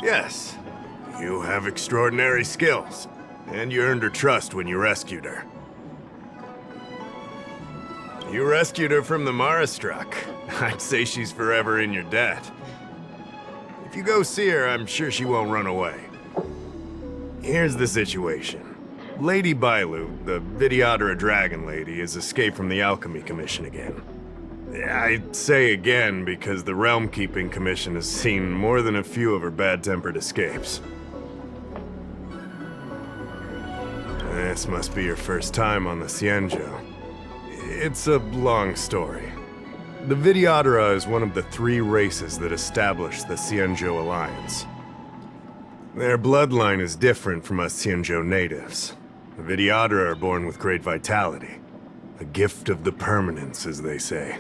Yes, you have extraordinary skills, and you earned her trust when you rescued her. You rescued her from the Mara struck. I'd say she's forever in your debt. If you go see her, I'm sure she won't run away. Here's the situation. Lady Bailu, the Videodora Dragon Lady, has escaped from the Alchemy Commission again. I say again because the Realm Keeping Commission has seen more than a few of her bad-tempered escapes. This must be your first time on the Xianzhou. It's a long story. The Videodora is one of the 3 races that established the Xianzhou Alliance. Their bloodline is different from us Xianzhou natives. The Videodora are born with great vitality. A gift of the permanence, as they say.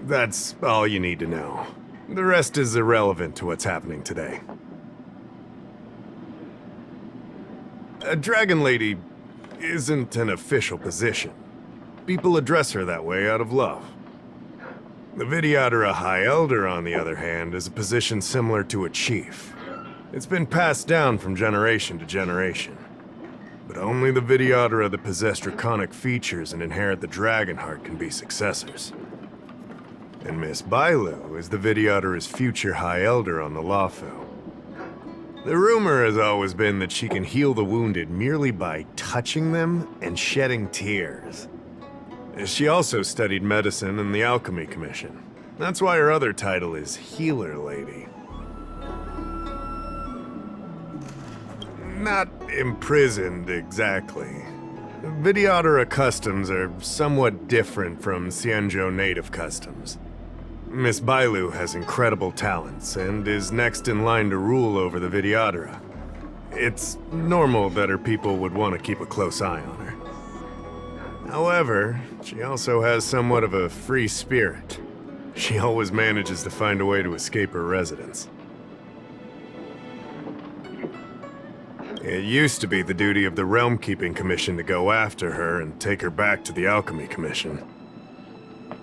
That's all you need to know. The rest is irrelevant to what's happening today. A Dragon Lady isn't an official position. People address her that way out of love. The Videodora High Elder, on the other hand, is a position similar to a chief. It's been passed down from generation to generation. But only the Videodora that possess draconic features and inherit the dragon heart can be successors. And Miss Bailu is the Videodora's future High Elder on the Luofu. The rumor has always been that she can heal the wounded merely by touching them and shedding tears. She also studied medicine in the Alchemy Commission. That's why her other title is Healer Lady. Not imprisoned, exactly. Videodora customs are somewhat different from Xianzhou native customs. Miss Bailu has incredible talents and is next in line to rule over the Videodora. It's normal that her people would want to keep a close eye on her. However, she also has somewhat of a free spirit. She always manages to find a way to escape her residence. It used to be the duty of the Realm Keeping Commission to go after her and take her back to the Alchemy Commission.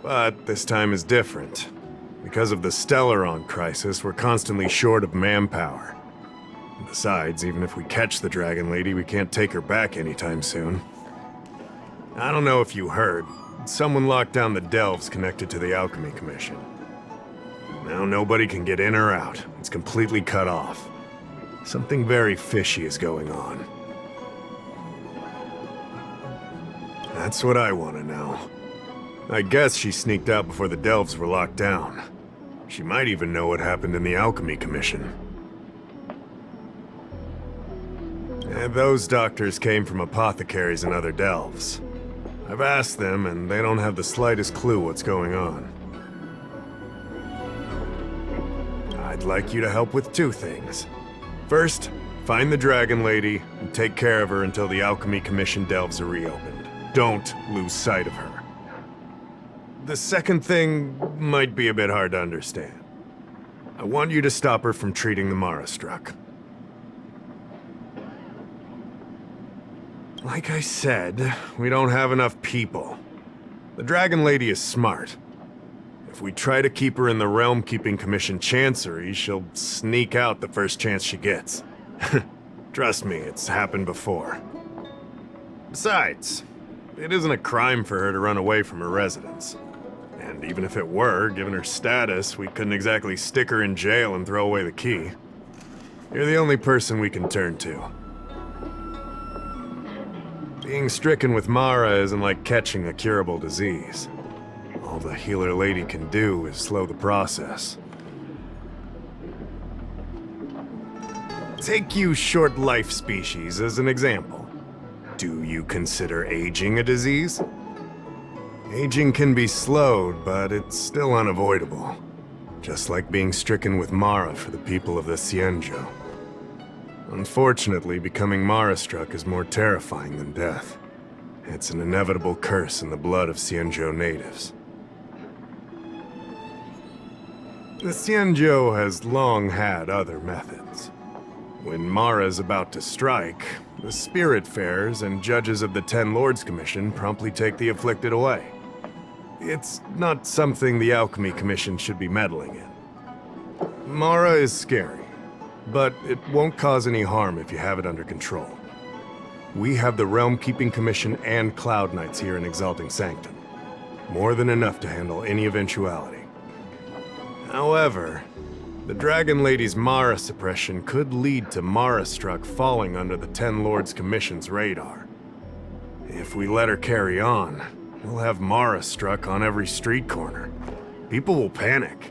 But this time is different. Because of the Stellaron crisis, we're constantly short of manpower. Besides, even if we catch the Dragon Lady, we can't take her back anytime soon. I don't know if you heard, someone locked down the delves connected to the Alchemy Commission. Now nobody can get in or out. It's completely cut off. Something very fishy is going on. That's what I want to know. I guess she sneaked out before the delves were locked down. She might even know what happened in the Alchemy Commission. And those doctors came from apothecaries and other delves. I've asked them, and they don't have the slightest clue what's going on. I'd like you to help with 2 things. First, find the Dragon Lady and take care of her until the Alchemy Commission delves are reopened. Don't lose sight of her. The second thing might be a bit hard to understand. I want you to stop her from treating the Mara struck. Like I said, we don't have enough people. The Dragon Lady is smart. If we try to keep her in the Realm Keeping Commission Chancery, she'll sneak out the first chance she gets. Trust me, it's happened before. Besides, it isn't a crime for her to run away from her residence. And even if it were, given her status, we couldn't exactly stick her in jail and throw away the key. You're the only person we can turn to. Being stricken with Mara isn't like catching a curable disease. All the Healer Lady can do is slow the process. Take you short life species as an example. Do you consider aging a disease? Aging can be slowed, but it's still unavoidable. Just like being stricken with Mara for the people of the Xianzhou. Unfortunately, becoming Mara-struck is more terrifying than death. It's an inevitable curse in the blood of Xianzhou natives. The Xianzhou has long had other methods. When Mara is about to strike, the Spiritfarers and judges of the Ten Lords Commission promptly take the afflicted away. It's not something the Alchemy Commission should be meddling in. Mara is scary, but it won't cause any harm if you have it under control. We have the Realm Keeping Commission and Cloud Knights here in Exalting Sanctum. More than enough to handle any eventuality. However, the Dragon Lady's Mara suppression could lead to Mara Struck falling under the Ten Lords Commission's radar. If we let her carry on, we'll have Mara Struck on every street corner. People will panic.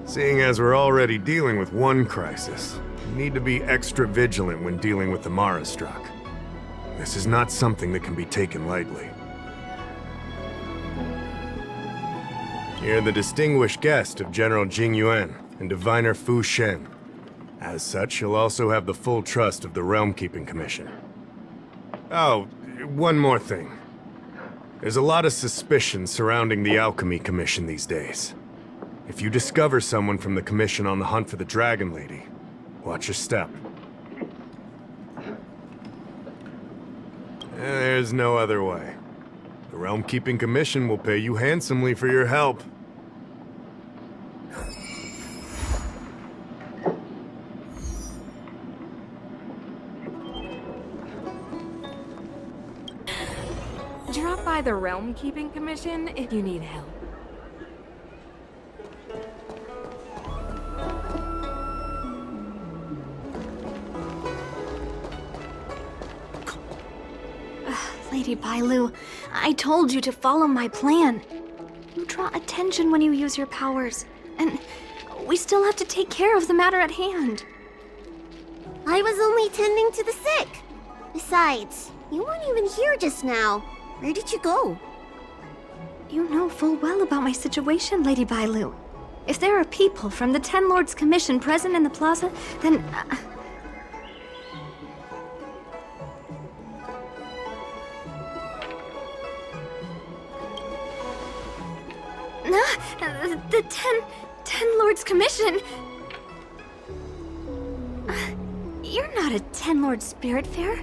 Seeing as we're already dealing with one crisis, we need to be extra vigilant when dealing with the Mara Struck. This is not something that can be taken lightly. You're the distinguished guest of General Jing Yuan and Diviner Fu Shen. As such, you'll also have the full trust of the Realm Keeping Commission. Oh, one more thing. There's a lot of suspicion surrounding the Alchemy Commission these days. If you discover someone from the Commission on the hunt for the Dragon Lady, watch your step. There's no other way. The Realm Keeping Commission will pay you handsomely for your help. Drop by the Realm Keeping Commission if you need help. Lady Bailu, I told you to follow my plan. You draw attention when you use your powers, and we still have to take care of the matter at hand. I was only tending to the sick. Besides, you weren't even here just now. Where did you go? You know full well about my situation, Lady Bailu. If there are people from the Ten Lords Commission present in the plaza, then... The Ten Lords Commission? You're not a Ten Lord Spirit Fair.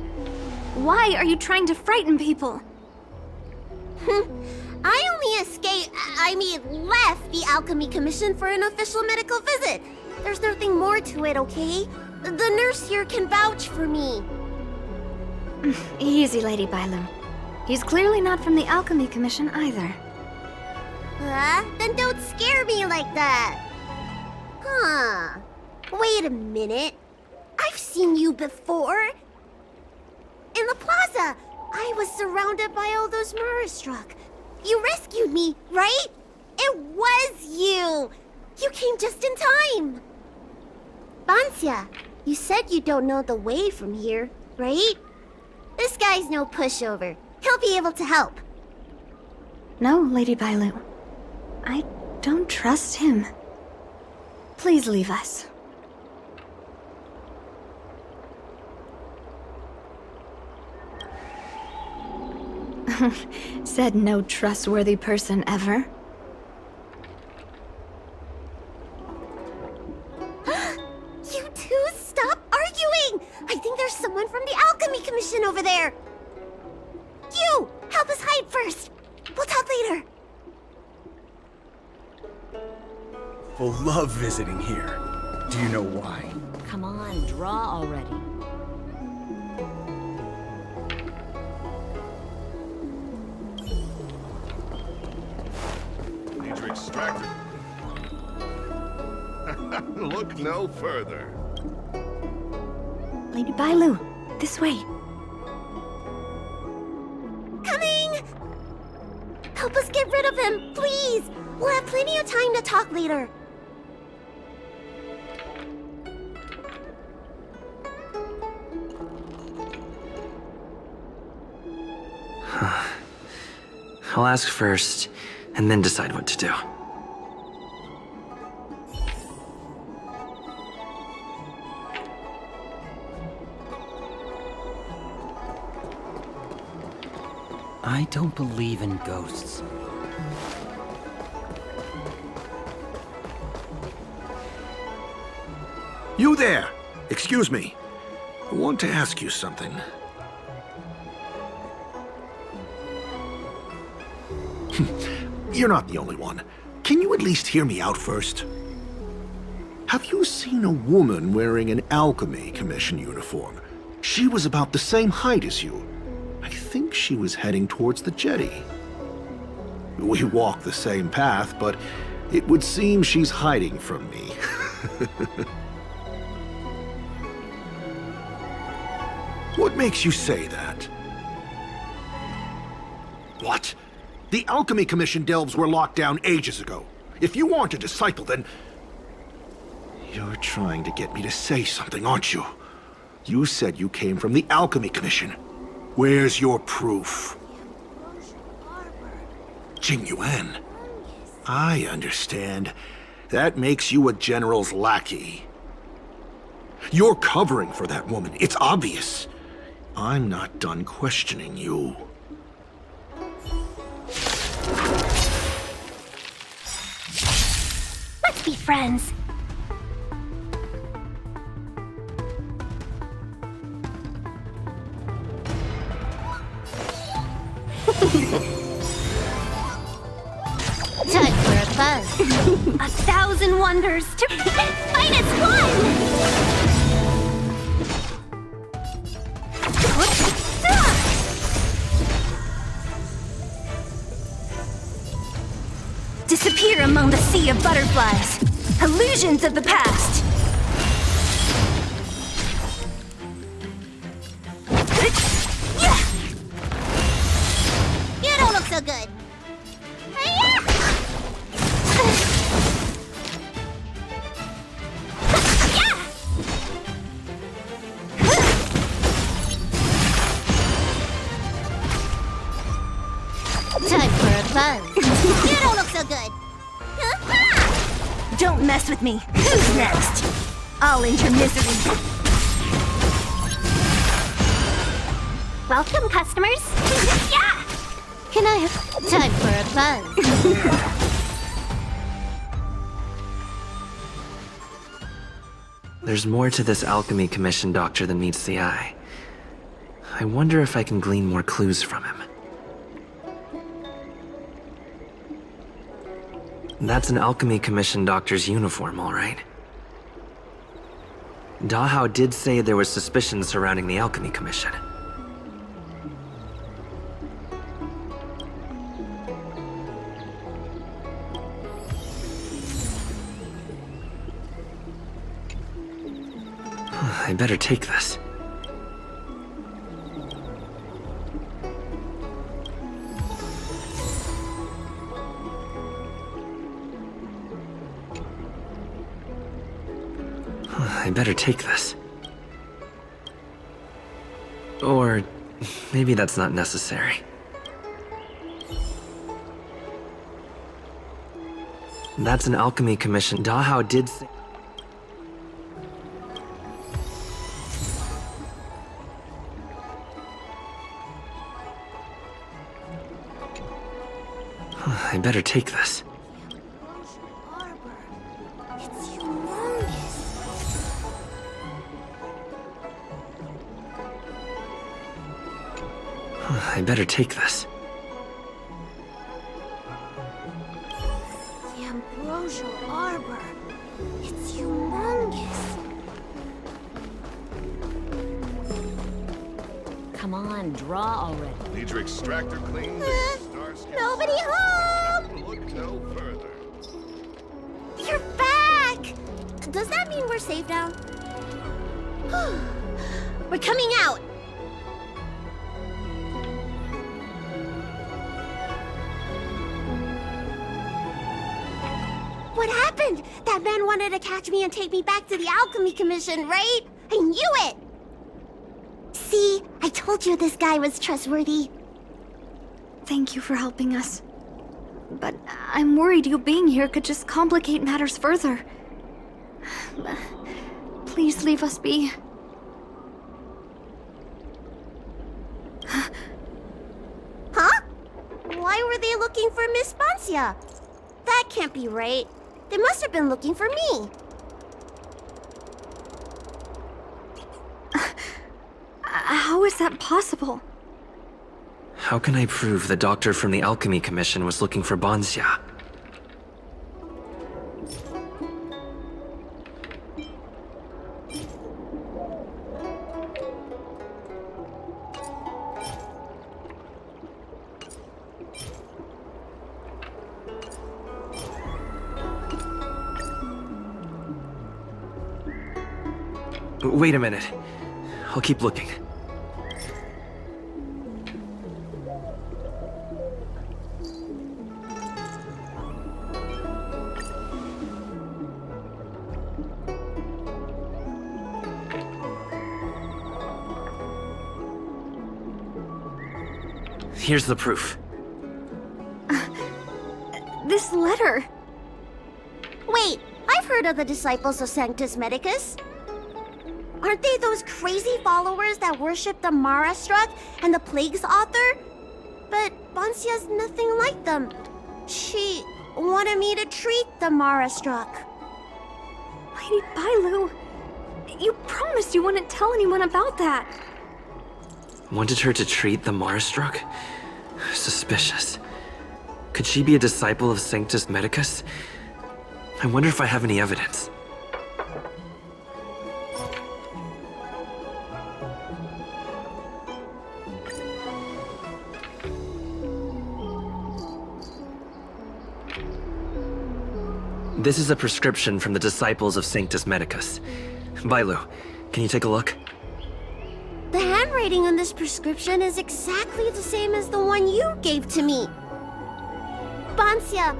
Why are you trying to frighten people? I only left the Alchemy Commission for an official medical visit. There's nothing more to it, okay? The nurse here can vouch for me. Easy, Lady Bailu. He's clearly not from the Alchemy Commission either. Then don't scare me like that. Huh. Wait a minute. I've seen you before. In the plaza, I was surrounded by all those Mara Struck. You rescued me, right? It was you. You came just in time. Banxia, you said you don't know the way from here, right? This guy's no pushover. He'll be able to help. No, Lady Bailu. I don't trust him. Please leave us. Said no trustworthy person ever. You two, stop arguing! I think there's someone from the Alchemy Commission over there. You, help us hide first. We'll talk later. Will love visiting here. Do you know why? Come on, draw already. Need to extract it. Look no further. Lady Bailu, this way. Coming! Help us get rid of him, please! We'll have plenty of time to talk later. I'll ask first, and then decide what to do. I don't believe in ghosts. You there! Excuse me. I want to ask you something. You're not the only one. Can you at least hear me out first? Have you seen a woman wearing an Alchemy Commission uniform? She was about the same height as you. I think she was heading towards the jetty. We walk the same path, but it would seem she's hiding from me. What makes you say that? What? The Alchemy Commission delves were locked down ages ago. If you aren't a disciple, then... You're trying to get me to say something, aren't you? You said you came from the Alchemy Commission. Where's your proof? Jingle. I understand. That makes you a general's lackey. You're covering for that woman. It's obvious. I'm not done questioning you. Let's be friends. Time for a buzz. 1,000 wonders to minus one! Disappear among the sea of butterflies. Illusions of the past. You don't look so good. Time for a buzz. You don't look so good. Don't mess with me. Who's next? I'll end your misery. Welcome, customers. Yeah! Can I have time for a buzz? There's more to this Alchemy Commission doctor than meets the eye. I wonder if I can glean more clues from him. That's an Alchemy Commission doctor's uniform, all right. Dahao did say there was suspicion surrounding the Alchemy Commission. I better take this. I better take this. Or maybe that's not necessary. That's an Alchemy Commission. Dahao did say... I better take this. I better take this. The Ambrosial Arbor. It's humongous. Come on, draw already. Need your extractor cleaned? Nobody home! Look no further. You're back! Does that mean we're safe now? We're coming out! What happened? That man wanted to catch me and take me back to the Alchemy Commission, right? I knew it! See? I told you this guy was trustworthy. Thank you for helping us. But I'm worried you being here could just complicate matters further. Please leave us be. Huh? Why were they looking for Miss Banxia? That can't be right. They must have been looking for me. How is that possible? How can I prove the doctor from the Alchemy Commission was looking for Banxia? Wait a minute. I'll keep looking. Here's the proof. This letter. Wait, I've heard of the disciples of Sanctus Medicus. Aren't they those crazy followers that worship the Mara struck and the plague's author? But Banxia's nothing like them. She wanted me to treat the Mara struck. Lady Bailu, you promised you wouldn't tell anyone about that. Wanted her to treat the Marastruck? Suspicious. Could she be a disciple of Sanctus Medicus? I wonder if I have any evidence. This is a prescription from the disciples of Sanctus Medicus. Bailu, can you take a look? The handwriting on this prescription is exactly the same as the one you gave to me. Banxia,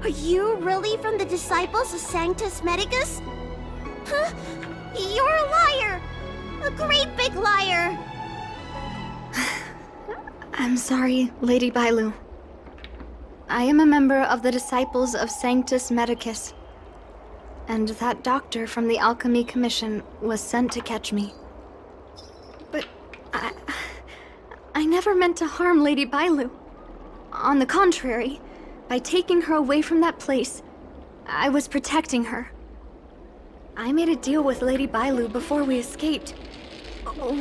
are you really from the disciples of Sanctus Medicus? Huh? You're a liar! A great big liar! I'm sorry, Lady Bailu. I am a member of the disciples of Sanctus Medicus. And that doctor from the Alchemy Commission was sent to catch me. But I never meant to harm Lady Bailu. On the contrary, by taking her away from that place, I was protecting her. I made a deal with Lady Bailu before we escaped.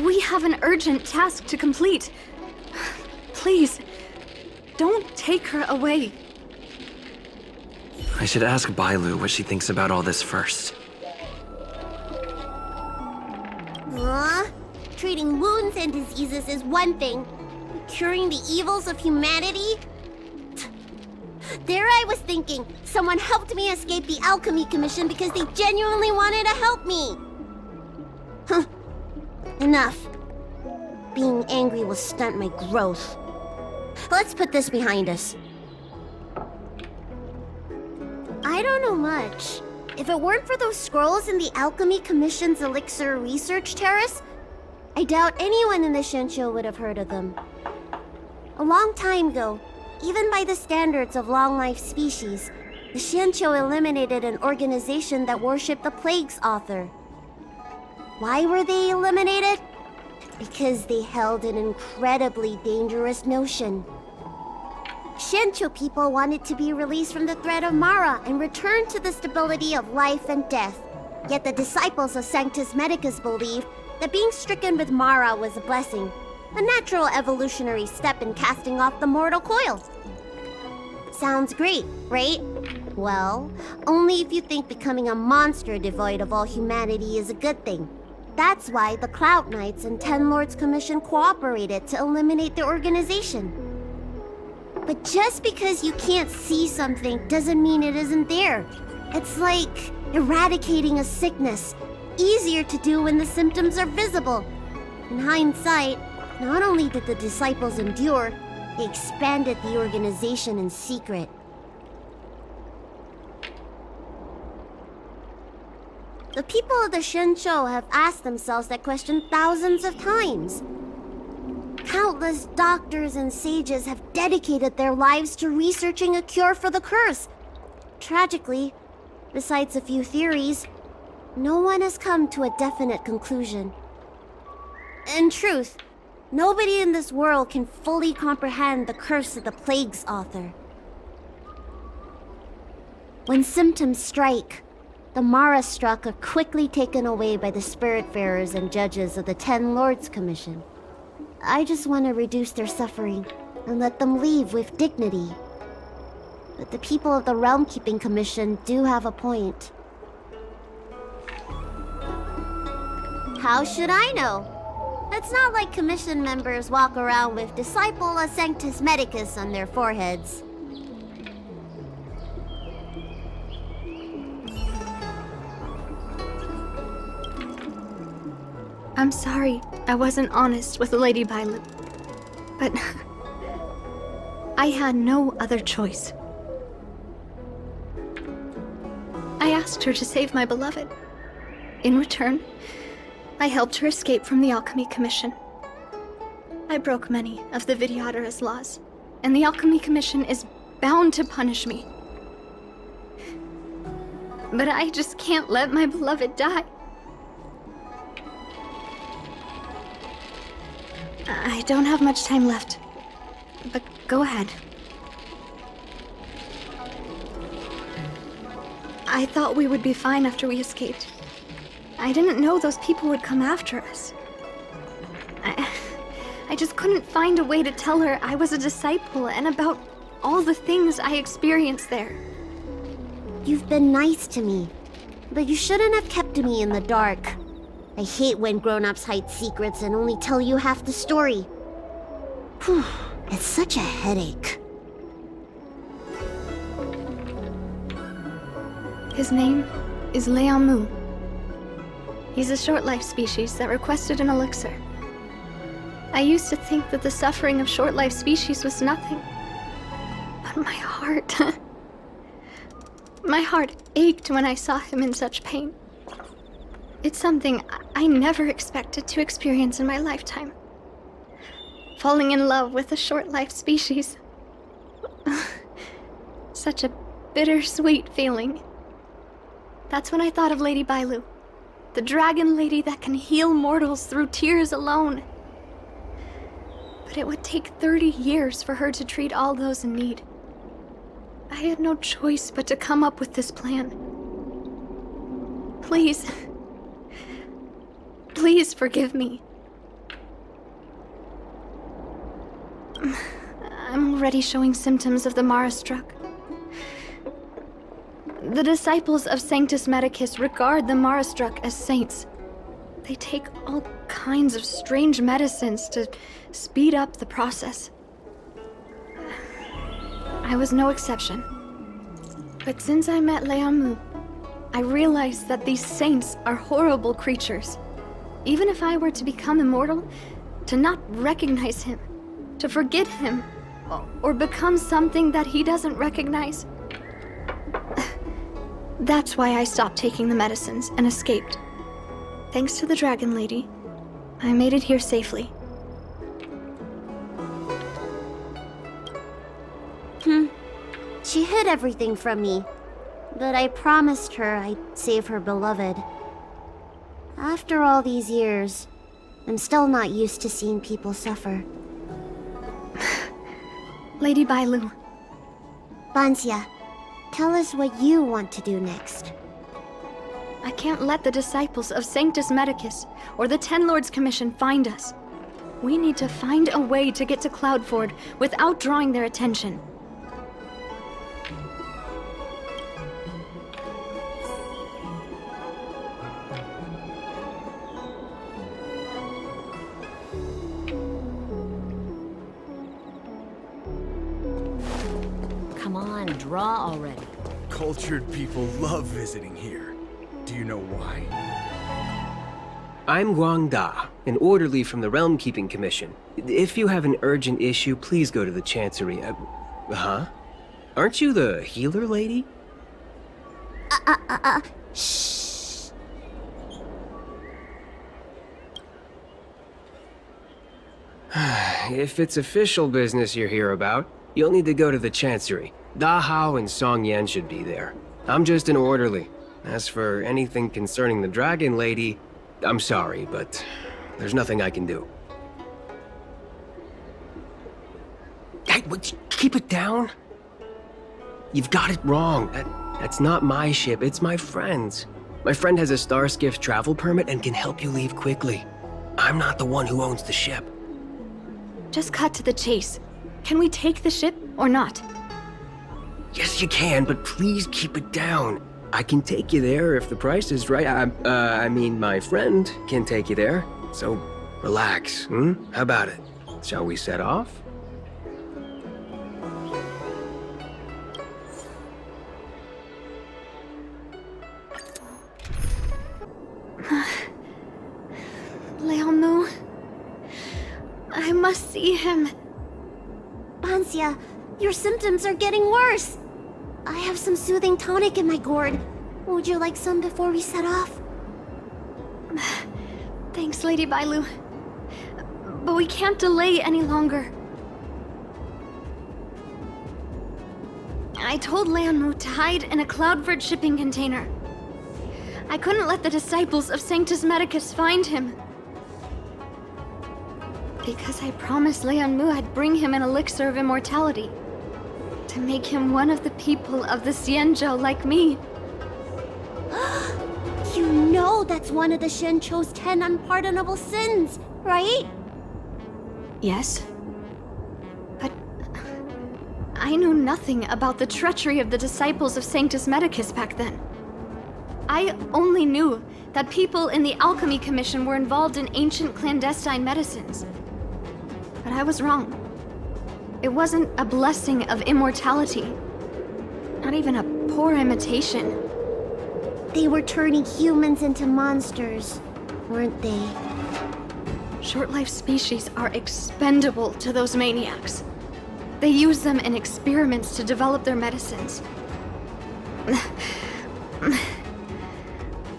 We have an urgent task to complete. Please, don't take her away. I should ask Bailu what she thinks about all this first. Treating wounds and diseases is one thing. Curing the evils of humanity? There I was thinking, someone helped me escape the Alchemy Commission because they genuinely wanted to help me. Huh. Enough. Being angry will stunt my growth. Let's put this behind us. I don't know much. If it weren't for those scrolls in the Alchemy Commission's Elixir Research Terrace, I doubt anyone in the Shensho would have heard of them. A long time ago, even by the standards of long-life species, the Shensho eliminated an organization that worshipped the Plague's author. Why were they eliminated? Because they held an incredibly dangerous notion. Shensho people wanted to be released from the threat of Mara and return to the stability of life and death. Yet the disciples of Sanctus Medicus believed that being stricken with Mara was a blessing, a natural evolutionary step in casting off the mortal coil. Sounds great, right? Well, only if you think becoming a monster devoid of all humanity is a good thing. That's why the Cloud Knights and Ten Lords Commission cooperated to eliminate the organization. But just because you can't see something doesn't mean it isn't there. It's like eradicating a sickness. Easier to do when the symptoms are visible. In hindsight, not only did the disciples endure, they expanded the organization in secret. The people of the Shensho have asked themselves that question thousands of times. Countless doctors and sages have dedicated their lives to researching a cure for the curse. Tragically, besides a few theories, no one has come to a definite conclusion. In truth, nobody in this world can fully comprehend the curse of the Plague's author. When symptoms strike, the Mara struck are quickly taken away by the Spiritfarers and judges of the Ten Lords Commission. I just want to reduce their suffering and let them leave with dignity. But the people of the Realm Keeping Commission do have a point. How should I know? It's not like Commission members walk around with Disciple of Sanctus Medicus on their foreheads. I'm sorry I wasn't honest with Lady Bailu. But I had no other choice. I asked her to save my beloved. In return, I helped her escape from the Alchemy Commission. I broke many of the Videodara's laws, and the Alchemy Commission is bound to punish me. But I just can't let my beloved die. I don't have much time left, but go ahead. I thought we would be fine after we escaped. I didn't know those people would come after us. I just couldn't find a way to tell her I was a disciple and about all the things I experienced there. You've been nice to me, but you shouldn't have kept me in the dark. I hate when grown-ups hide secrets and only tell you half the story. Whew, it's such a headache. His name is Liangmu. He's a short-life species that requested an elixir. I used to think that the suffering of short-life species was nothing. But my heart... my heart ached when I saw him in such pain. It's something I never expected to experience in my lifetime. Falling in love with a short-life species. Such a bittersweet feeling. That's when I thought of Lady Bailu, the dragon lady that can heal mortals through tears alone. But it would take 30 years for her to treat all those in need. I had no choice but to come up with this plan. Please. Please forgive me. I'm already showing symptoms of the Mara struck. The disciples of Sanctus Medicus regard the Mara struck as saints. They take all kinds of strange medicines to speed up the process. I was no exception. But since I met Liangmu, I realized that these saints are horrible creatures. Even if I were to become immortal, to not recognize him, to forget him, or become something that he doesn't recognize. That's why I stopped taking the medicines and escaped. Thanks to the Dragon Lady, I made it here safely. She hid everything from me, but I promised her I'd save her beloved. After all these years, I'm still not used to seeing people suffer. Lady Bailu. Banxia, tell us what you want to do next. I can't let the disciples of Sanctus Medicus or the Ten Lords Commission find us. We need to find a way to get to Cloudford without drawing their attention. Come on, draw already. Cultured people love visiting here. Do you know why? I'm Guangda, an orderly from the Realm Keeping Commission. If you have an urgent issue, please go to the Chancery. Huh? Aren't you the healer lady? Shh. If it's official business you're here about, you'll need to go to the Chancery. Da Hao and Song Yan should be there. I'm just an orderly. As for anything concerning the Dragon Lady, I'm sorry, but there's nothing I can do. Hey, keep it down. You've got it wrong. That's not my ship, it's my friend's. My friend has a Starskiff travel permit and can help you leave quickly. I'm not the one who owns the ship. Just cut to the chase. Can we take the ship or not? Yes, you can, but please keep it down. I can take you there if the price is right. I mean, my friend can take you there. So, relax, How about it? Shall we set off? must see him. Banxia, your symptoms are getting worse. I have some soothing tonic in my gourd. Would you like some before we set off? Thanks, Lady Bailu. But we can't delay any longer. I told Liangmu to hide in a Cloudford shipping container. I couldn't let the disciples of Sanctus Medicus find him. Because I promised Liangmu I'd bring him an elixir of immortality. To make him one of the people of the Xianzhou like me. You know that's one of the Shencho's 10 unpardonable sins, right? Yes. But I knew nothing about the treachery of the disciples of Sanctus Medicus back then. I only knew that people in the Alchemy Commission were involved in ancient clandestine medicines. But I was wrong. It wasn't a blessing of immortality. Not even a poor imitation. They were turning humans into monsters, weren't they? Short-life species are expendable to those maniacs. They use them in experiments to develop their medicines.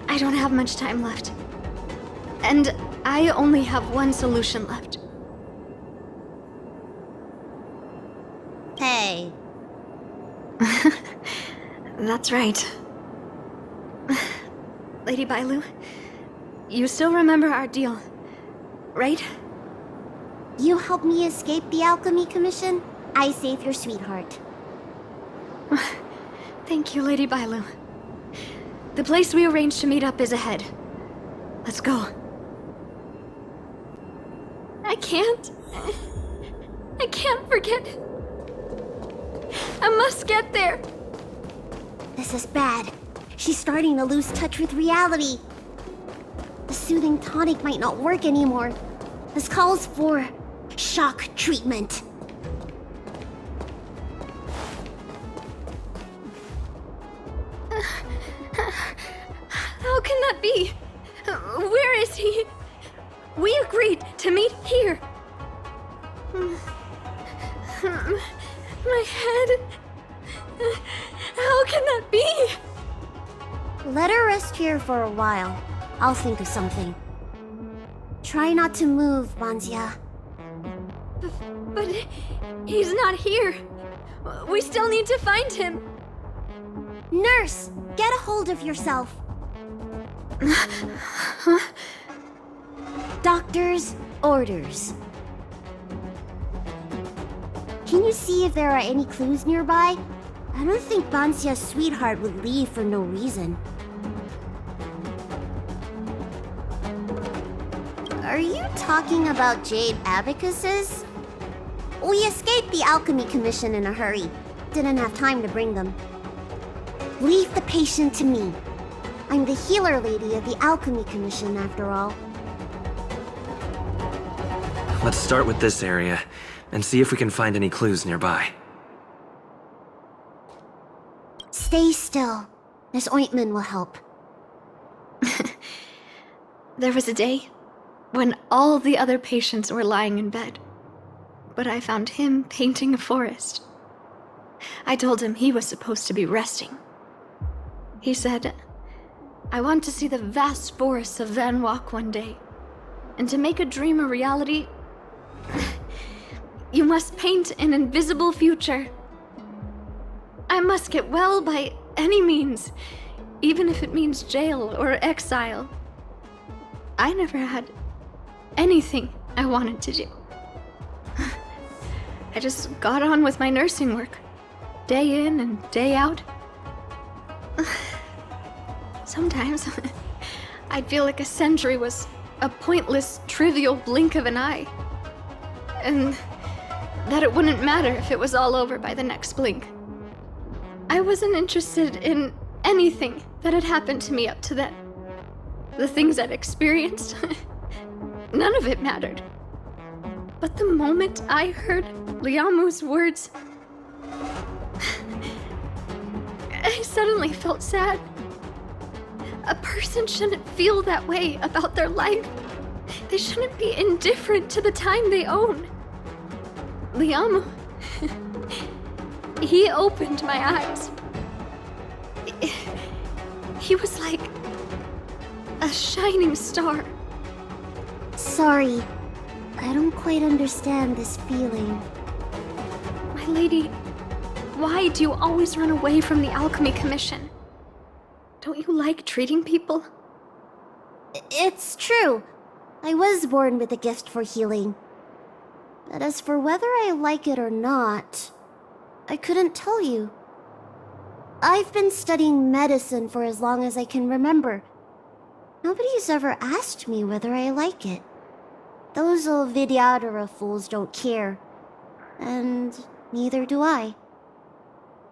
I don't have much time left. And I only have one solution left. Hey. That's right. Lady Bailu, you still remember our deal, right? You helped me escape the Alchemy Commission, I save your sweetheart. Thank you, Lady Bailu. The place we arranged to meet up is ahead. Let's go. I can't forget. I must get there. This is bad. She's starting to lose touch with reality. The soothing tonic might not work anymore. This calls for shock treatment. How can that be? Where is he? We agreed to meet here. My head. How can that be? Let her rest here for a while. I'll think of something. Try not to move, Banxia. But he's not here. We still need to find him. Nurse, get a hold of yourself. Doctor's orders. Can you see if there are any clues nearby? I don't think Banxia's sweetheart would leave for no reason. Are you talking about jade abacuses? We escaped the Alchemy Commission in a hurry. Didn't have time to bring them. Leave the patient to me. I'm the healer lady of the Alchemy Commission, after all. Let's start with this area, and see if we can find any clues nearby. Stay still. This ointment will help. There was a day when all the other patients were lying in bed. But I found him painting a forest. I told him he was supposed to be resting. He said, I want to see the vast forests of Van Walk one day. And to make a dream a reality, you must paint an invisible future. I must get well by any means, even if it means jail or exile. I never had anything I wanted to do. I just got on with my nursing work, day in and day out. Sometimes, I'd feel like a century was a pointless, trivial blink of an eye. And that it wouldn't matter if it was all over by the next blink. I wasn't interested in anything that had happened to me up to then. The things I'd experienced, none of it mattered. But the moment I heard Liangmu's words, I suddenly felt sad. A person shouldn't feel that way about their life. They shouldn't be indifferent to the time they own. Liangmu, he opened my eyes. He was like a shining star. Sorry, I don't quite understand this feeling. My lady, why do you always run away from the Alchemy Commission? Don't you like treating people? It's true. I was born with a gift for healing. But as for whether I like it or not, I couldn't tell you. I've been studying medicine for as long as I can remember. Nobody's ever asked me whether I like it. Those old Vidyadhara fools don't care. And neither do I.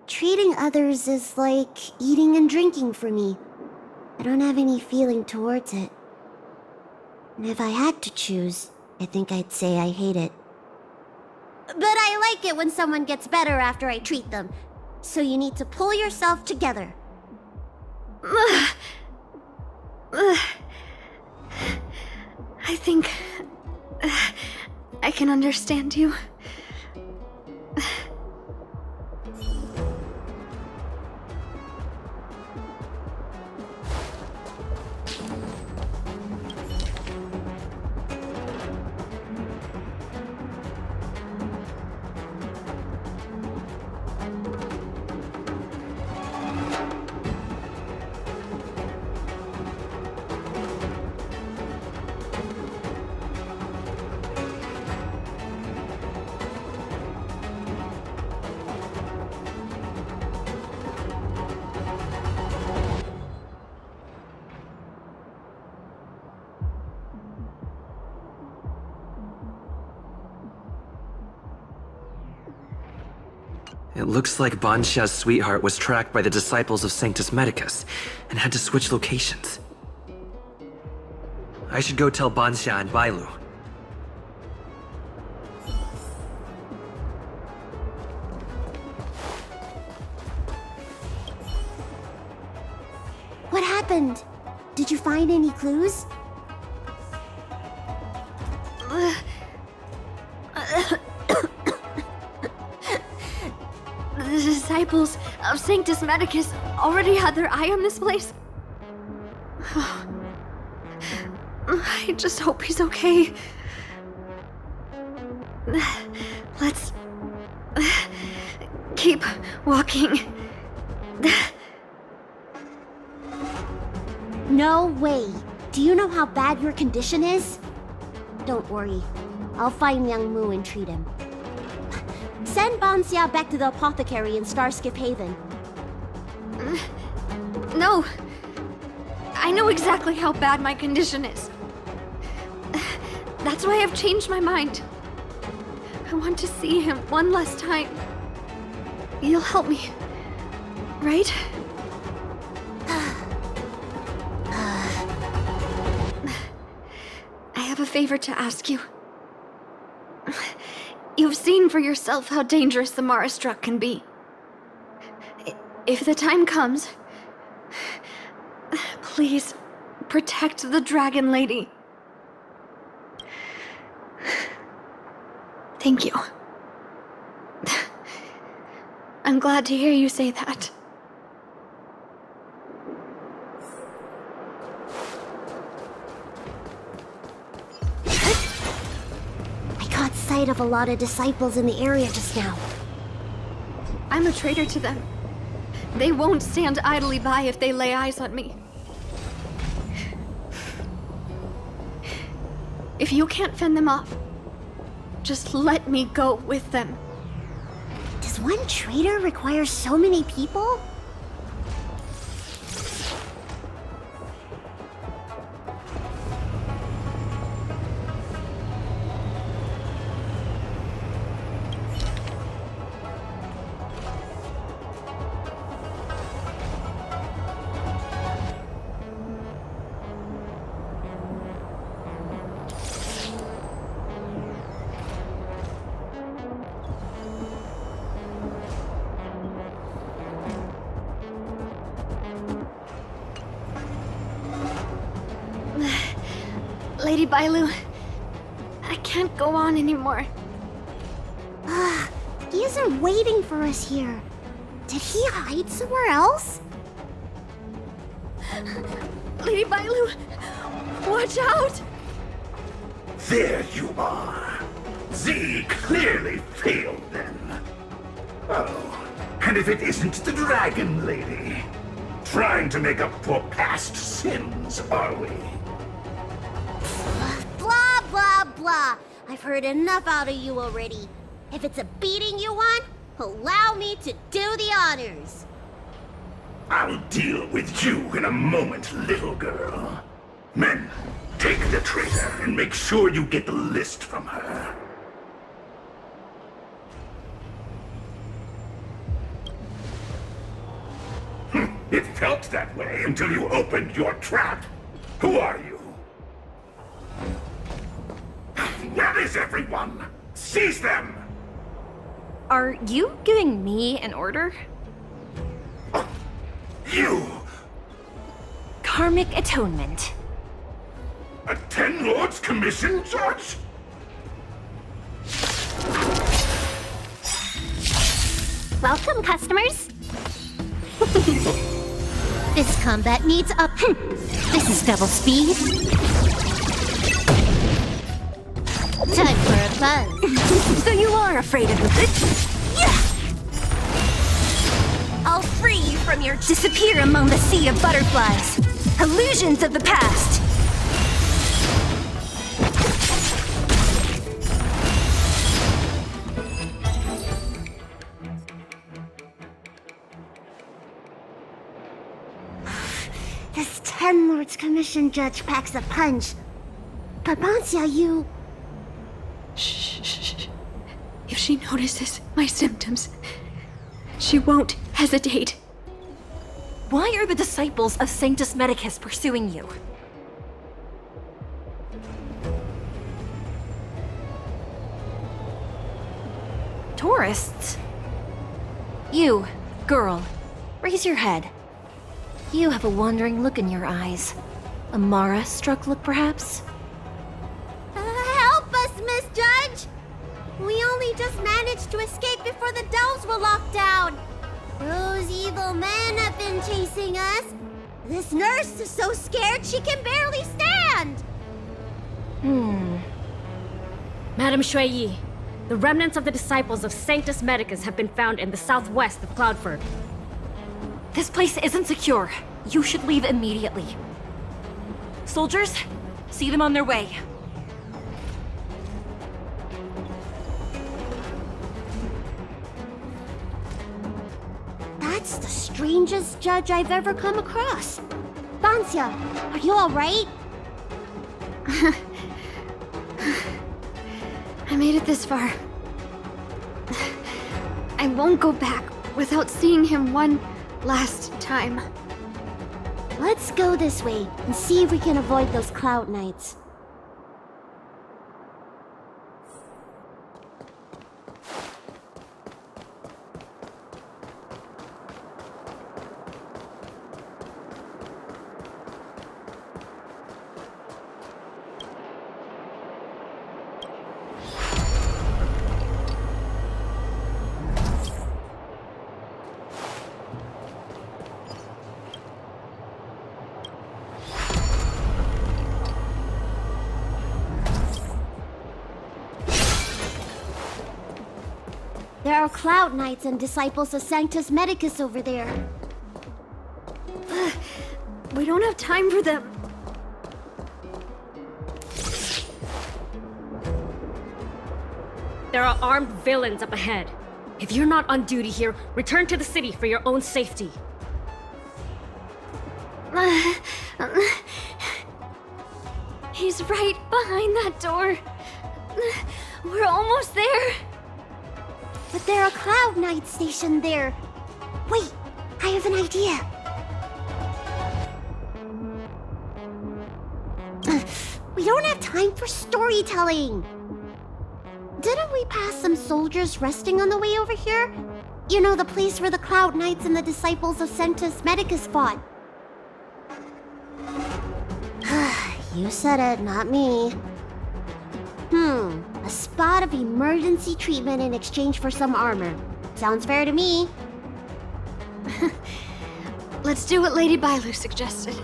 Treating others is like eating and drinking for me. I don't have any feeling towards it. And if I had to choose, I think I'd say I hate it. But I like it when someone gets better after I treat them. So you need to pull yourself together. I think I can understand you. It looks like Banxia's sweetheart was tracked by the disciples of Sanctus Medicus and had to switch locations. I should go tell Banxia and Bailu. What happened? Did you find any clues? The disciples of Sanctus Medicus already had their eye on this place. I just hope he's okay. Let's keep walking. No way. Do you know how bad your condition is? Don't worry. I'll find Liangmu and treat him. Send Banxia back to the apothecary in Starskip Haven. No. I know exactly how bad my condition is. That's why I've changed my mind. I want to see him one last time. You'll help me, right? I have a favor to ask you. You've seen for yourself how dangerous the Marastruck can be. If the time comes, please protect the Dragon Lady. Thank you. I'm glad to hear you say that. Sight of a lot of disciples in the area just now. I'm a traitor to them. They won't stand idly by if they lay eyes on me. If you can't fend them off, just let me go with them. Does one traitor require so many people? Lady Bailu, I can't go on anymore. He isn't waiting for us here. Did he hide somewhere else? Lady Bailu, watch out! There you are. Z clearly failed then. Oh, and if it isn't the Dragon Lady. Trying to make up for past sins, are we? Blah, blah, blah. I've heard enough out of you already. If it's a beating you want, allow me to do the honors. I'll deal with you in a moment, little girl. Men, take the traitor and make sure you get the list from her. It felt that way until you opened your trap. Who are you? Where is everyone? Seize them! Are you giving me an order? You! Karmic atonement. A Ten Lords Commission, Judge? Welcome, customers. This combat needs up. This is double speed. Time for a buzz. So you are afraid of the Yeah! I'll free you from your disappear among the sea of butterflies. Illusions of the past. This Ten Lords Commission judge packs a punch. But Banxia, you... Shh. If she notices my symptoms, she won't hesitate. Why are the disciples of Sanctus Medicus pursuing you? Tourists? You, girl, raise your head. You have a wandering look in your eyes. A Mara-struck look, perhaps? Help us, Miss Judge! We only just managed to escape before the delves were locked down. Those evil men have been chasing us. This nurse is so scared she can barely stand. Madam Shui, the remnants of the disciples of Sanctus Medicus have been found in the southwest of Cloudford. This place isn't secure. You should leave immediately. Soldiers, see them on their way. That's the strangest judge I've ever come across. Banxia, are you all right? I made it this far. I won't go back without seeing him one last time. Let's go this way and see if we can avoid those cloud knights. There are Cloud Knights and disciples of Sanctus Medicus over there. We don't have time for them. There are armed villains up ahead. If you're not on duty here, return to the city for your own safety. He's right behind that door. We're almost there. But there are Cloud Knights stationed there. Wait, I have an idea. We don't have time for storytelling. Didn't we pass some soldiers resting on the way over here? You know, the place where the Cloud Knights and the disciples of Sanctus Medicus fought. You said it, not me. A spot of emergency treatment in exchange for some armor. Sounds fair to me. Let's do what Lady Bailu suggested.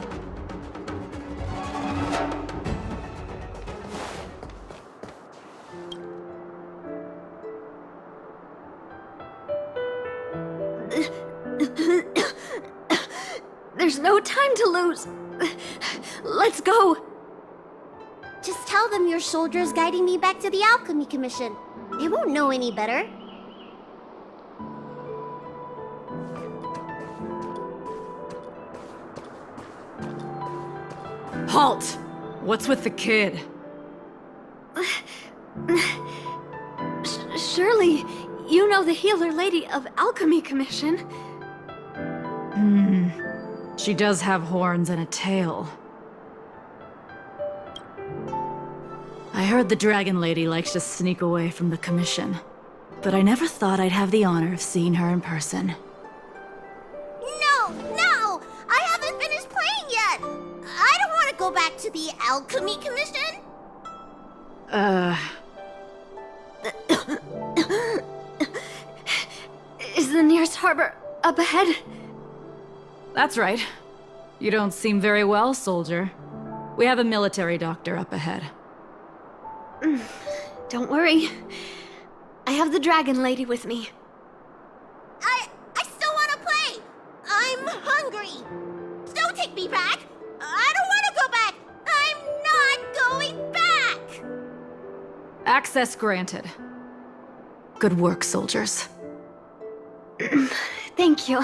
There's no time to lose. Let's go. Just tell them your soldiers guiding me back to the Alchemy Commission. They won't know any better. Halt! What's with the kid? Surely, you know the healer lady of Alchemy Commission. She does have horns and a tail. I heard the Dragon Lady likes to sneak away from the Commission, but I never thought I'd have the honor of seeing her in person. No! I haven't finished playing yet! I don't want to go back to the Alchemy Commission! Is the nearest harbor up ahead? That's right. You don't seem very well, soldier. We have a military doctor up ahead. Don't worry. I have the Dragon Lady with me. I still want to play! I'm hungry! Don't take me back! I don't want to go back! I'm not going back! Access granted. Good work, soldiers. Thank you.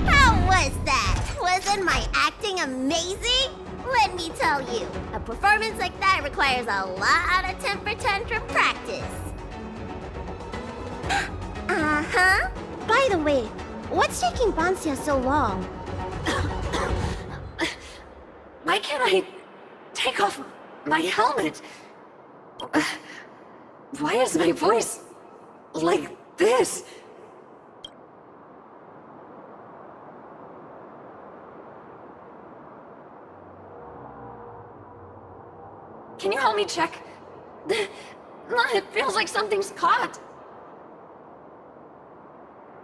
How was that? Wasn't my acting amazing? Let me tell you, a performance like that requires a lot of temper tantrum practice. Uh-huh. By the way, what's taking Banxia so long? Why can't I take off my helmet? Why is my voice like this? Can you help me check? It feels like something's caught.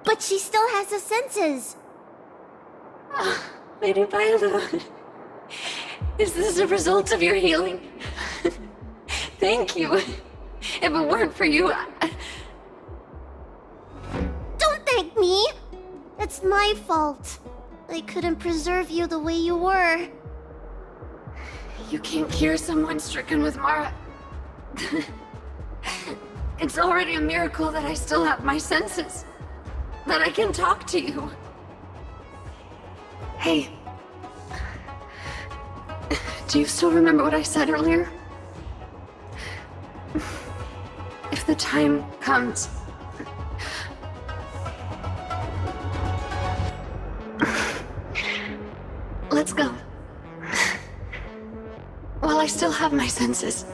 But she still has the senses. Lady Bailu, is this a result of your healing? Thank you. If it weren't for you, Don't thank me! It's my fault. I couldn't preserve you the way you were. You can't cure someone stricken with Mara. It's already a miracle that I still have my senses. That I can talk to you. Hey. Do you still remember what I said earlier? If the time comes... Let's go. While I still have my senses.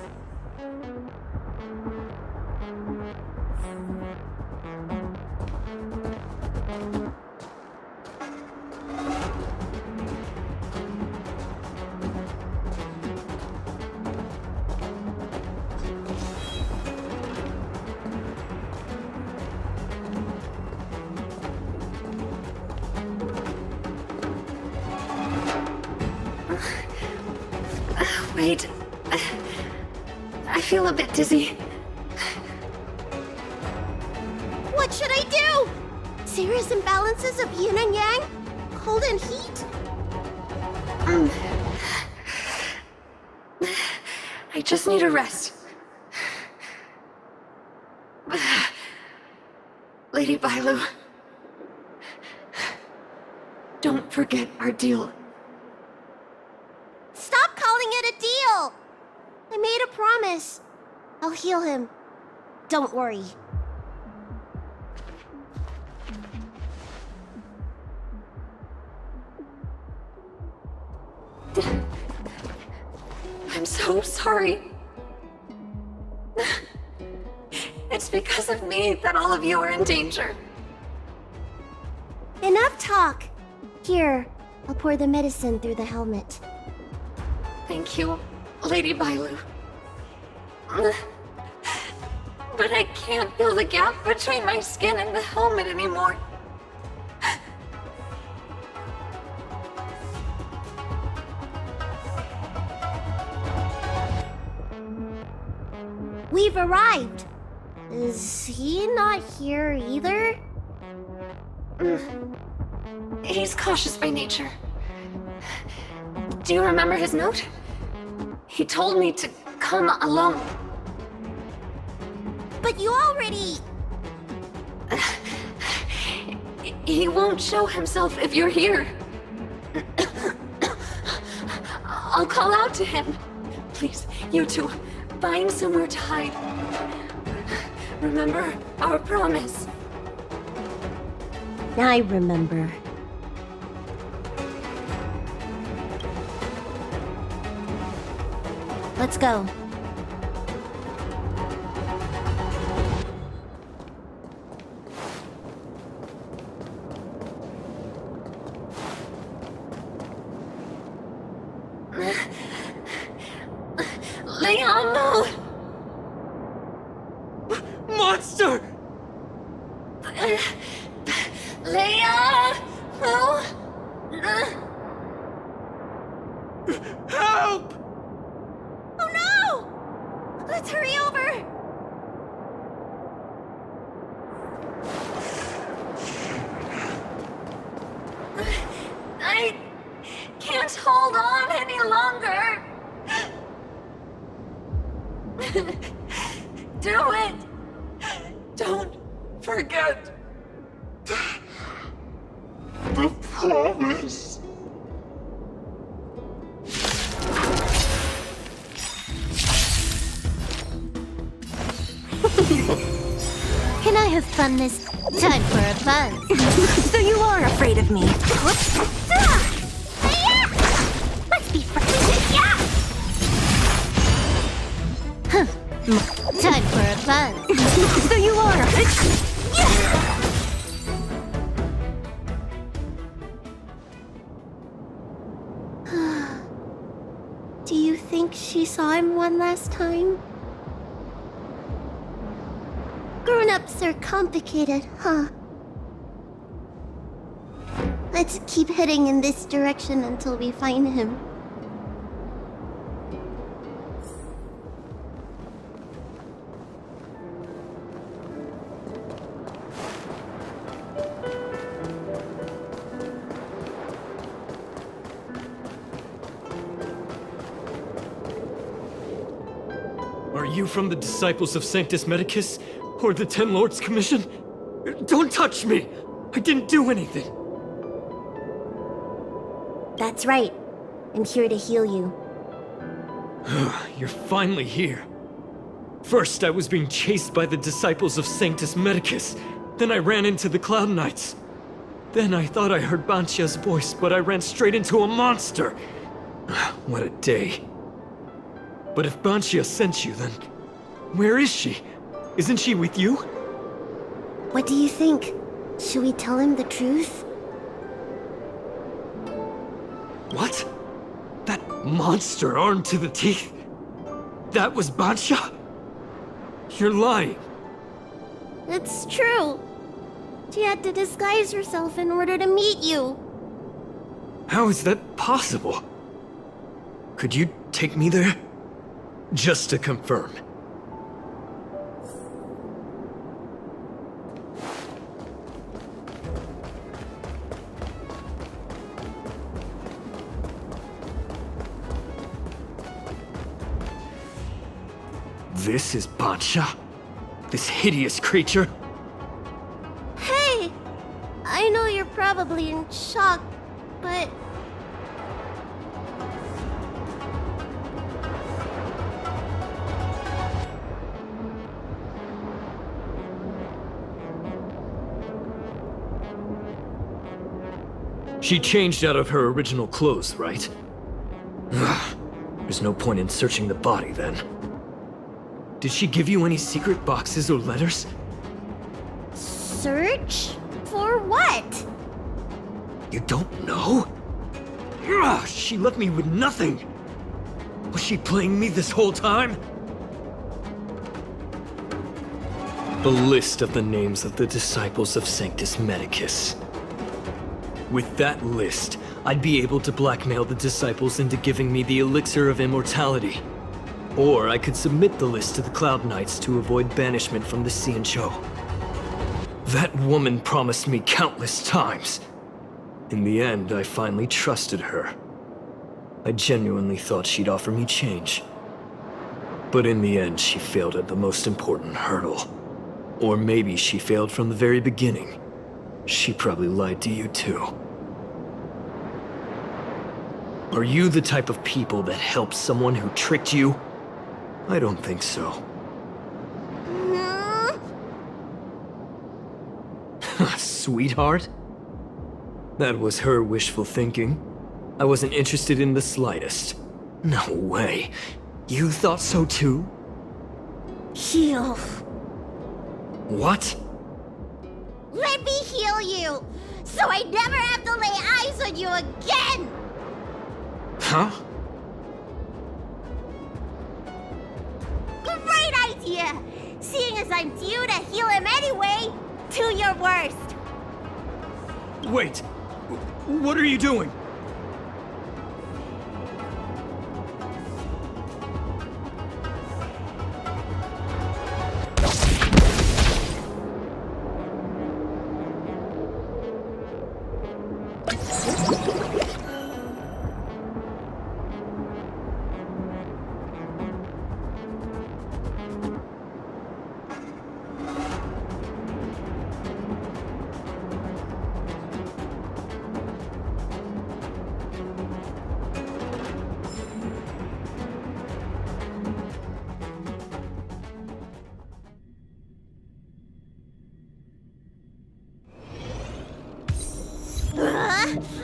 Wait. I feel a bit dizzy. What should I do? Serious imbalances of yin and yang? Cold and heat? I just need a rest. Lady Bailu, don't forget our deal. Stop calling it a deal! I made a promise. I'll heal him. Don't worry. I'm so sorry. It's because of me that all of you are in danger. Enough talk. Here, I'll pour the medicine through the helmet. Thank you, Lady Bailu. But I can't feel the gap between my skin and the helmet anymore. We've arrived. Is he not here either? He's cautious by nature. Do you remember his note? He told me to come alone. But you already... He won't show himself if you're here. I'll call out to him. Please, you two, find somewhere to hide. Remember our promise. I remember. Let's go. Liangmu! Monster! Liangmu! Help! Oh no! Let's hurry over! I can't hold on any longer. Do it! Don't forget the promise. Can I have fun this time for a buzz? So you are afraid of me. Let's be friends. Yeah! Time for a buzz. So you are Do you think she saw him one last time? Grown-ups are complicated, huh? Let's keep heading in this direction until we find him. Are you from the Disciples of Sanctus Medicus? Or the Ten Lords Commission? Don't touch me! I didn't do anything! That's right. I'm here to heal you. You're finally here. First, I was being chased by the Disciples of Sanctus Medicus. Then I ran into the Cloud Knights. Then I thought I heard Banxia's voice, but I ran straight into a monster. What a day. But if Banxia sent you, then where is she? Isn't she with you? What do you think? Should we tell him the truth? What? That monster armed to the teeth? That was Banxia? You're lying. It's true. She had to disguise herself in order to meet you. How is that possible? Could you take me there? Just to confirm. This is Banxia? This hideous creature? Hey! I know you're probably in shock, but... She changed out of her original clothes, right? There's no point in searching the body, then. Did she give you any secret boxes or letters? Search? For what? You don't know? Ugh, she left me with nothing! Was she playing me this whole time? A list of the names of the disciples of Sanctus Medicus. With that list, I'd be able to blackmail the disciples into giving me the elixir of immortality. Or I could submit the list to the Cloud Knights to avoid banishment from the Xianzhou. That woman promised me countless times. In the end, I finally trusted her. I genuinely thought she'd offer me change. But in the end, she failed at the most important hurdle. Or maybe she failed from the very beginning. She probably lied to you too. Are you the type of people that help someone who tricked you? I don't think so. Sweetheart? That was her wishful thinking. I wasn't interested in the slightest. No way. You thought so too? Heal. What? Let me heal you, so I never have to lay eyes on you again! Huh? Great idea! Seeing as I'm due to heal him anyway, do your worst. Wait! What are you doing?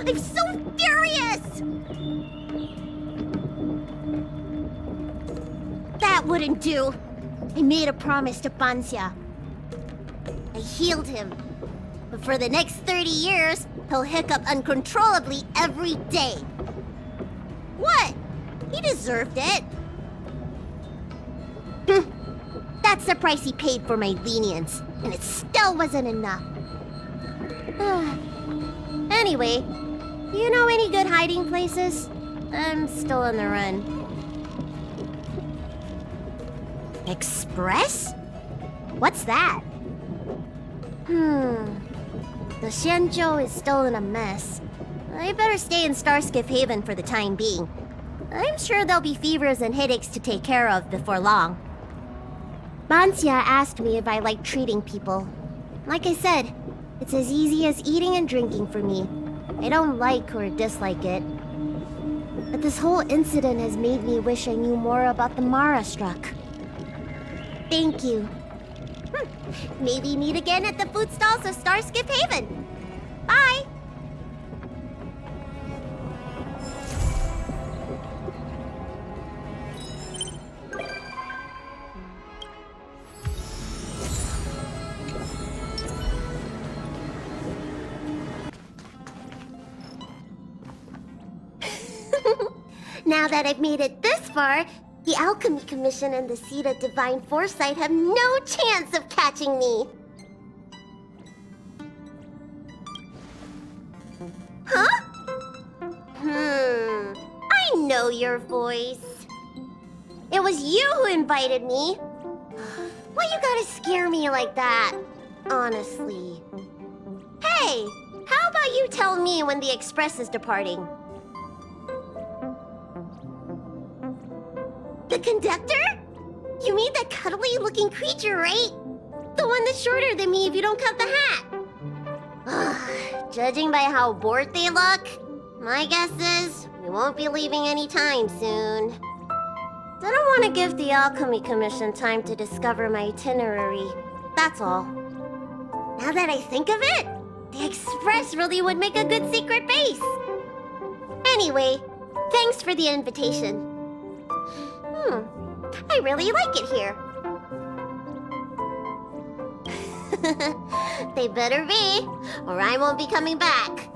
I'm so furious! That wouldn't do. I made a promise to Banxia. I healed him. But for the next 30 years, he'll hiccup uncontrollably every day. What? He deserved it. That's the price he paid for my lenience, and it still wasn't enough. Anyway, you know any good hiding places? I'm still on the run. Express? What's that? The Xianzhou is still in a mess. I better stay in Starskiff Haven for the time being. I'm sure there'll be fevers and headaches to take care of before long. Banxia asked me if I like treating people. Like I said, it's as easy as eating and drinking for me. I don't like or dislike it. But this whole incident has made me wish I knew more about the Mara struck. Thank you. Maybe meet again at the food stalls of Starskiff Haven. Bye! Now that I've made it this far, the Alchemy Commission and the Seat of Divine Foresight have no chance of catching me. Huh? I know your voice. It was you who invited me. Why you gotta scare me like that? Honestly. Hey, how about you tell me when the express is departing? The conductor? You mean that cuddly-looking creature, right? The one that's shorter than me if you don't cut the hat. Judging by how bored they look, my guess is we won't be leaving anytime soon. I don't want to give the Alchemy Commission time to discover my itinerary. That's all. Now that I think of it, the Express really would make a good secret base. Anyway, thanks for the invitation. I really like it here. They better be, or I won't be coming back.